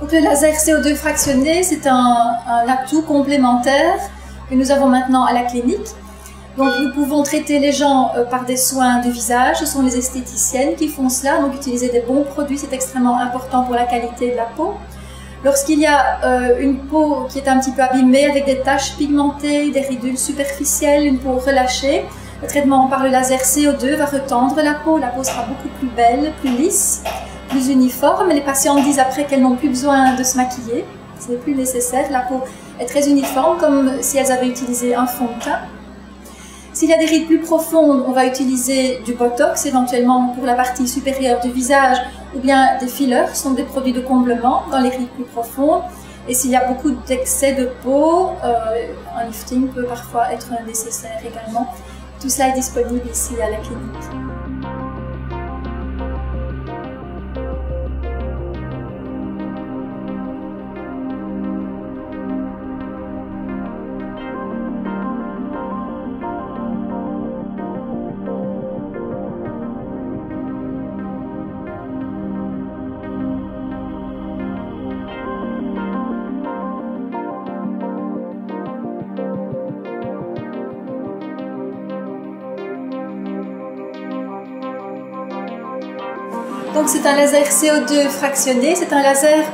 Donc le laser CO2 fractionné, c'est un atout complémentaire que nous avons maintenant à la clinique. Donc nous pouvons traiter les gens par des soins du visage, ce sont les esthéticiennes qui font cela, donc utiliser des bons produits, c'est extrêmement important pour la qualité de la peau. Lorsqu'il y a une peau qui est un petit peu abîmée avec des taches pigmentées, des ridules superficielles, une peau relâchée, le traitement par le laser CO2 va retendre la peau sera beaucoup plus belle, plus lisse, plus uniforme. Les patientes disent après qu'elles n'ont plus besoin de se maquiller, ce n'est plus nécessaire, la peau est très uniforme comme si elles avaient utilisé un fond de teint. S'il y a des rides plus profondes, on va utiliser du botox éventuellement pour la partie supérieure du visage ou bien des fillers, ce sont des produits de comblement dans les rides plus profondes. Et s'il y a beaucoup d'excès de peau, un lifting peut parfois être nécessaire également. Tout cela est disponible ici à la clinique. Donc c'est un laser CO2 fractionné, c'est un laser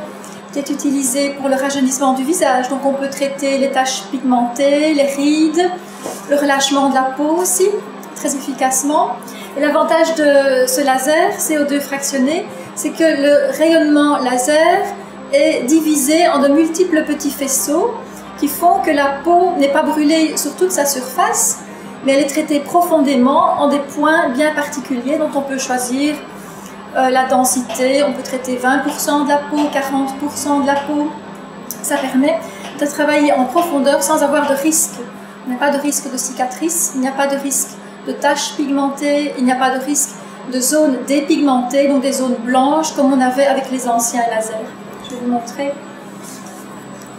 qui est utilisé pour le rajeunissement du visage. Donc on peut traiter les taches pigmentées, les rides, le relâchement de la peau aussi, très efficacement. Et l'avantage de ce laser CO2 fractionné, c'est que le rayonnement laser est divisé en de multiples petits faisceaux qui font que la peau n'est pas brûlée sur toute sa surface, mais elle est traitée profondément en des points bien particuliers dont on peut choisir la densité, on peut traiter 20% de la peau, 40% de la peau. Ça permet de travailler en profondeur sans avoir de risque. Il n'y a pas de risque de cicatrices, il n'y a pas de risque de taches pigmentées, il n'y a pas de risque de zones dépigmentées, donc des zones blanches comme on avait avec les anciens lasers. Je vais vous montrer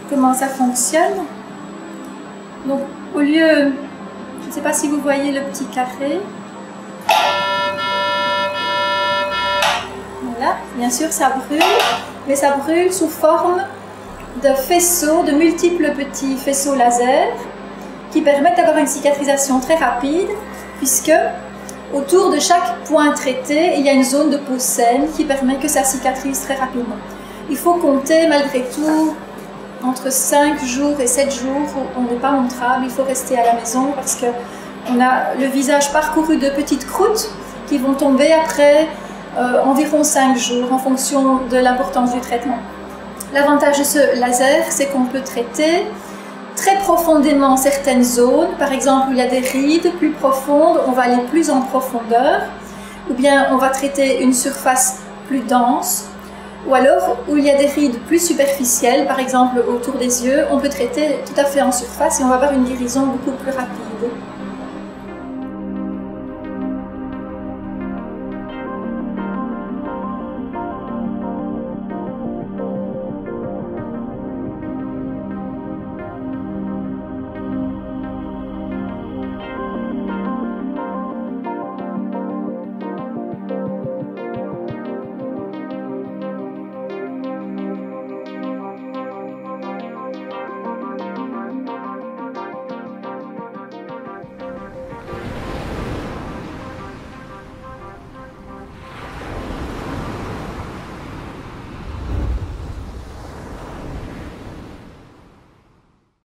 comment ça fonctionne. Donc au lieu, je ne sais pas si vous voyez le petit carré. Voilà, bien sûr ça brûle, mais ça brûle sous forme de faisceaux, de multiples petits faisceaux laser qui permettent d'avoir une cicatrisation très rapide puisque autour de chaque point traité, il y a une zone de peau saine qui permet que ça cicatrise très rapidement. Il faut compter malgré tout entre 5 jours et 7 jours où on n'est pas montrable, il faut rester à la maison parce qu'on a le visage parcouru de petites croûtes qui vont tomber après environ 5 jours en fonction de l'importance du traitement. L'avantage de ce laser, c'est qu'on peut traiter très profondément certaines zones. Par exemple, où il y a des rides plus profondes, on va aller plus en profondeur. Ou bien on va traiter une surface plus dense. Ou alors, où il y a des rides plus superficielles, par exemple autour des yeux, on peut traiter tout à fait en surface et on va avoir une guérison beaucoup plus rapide.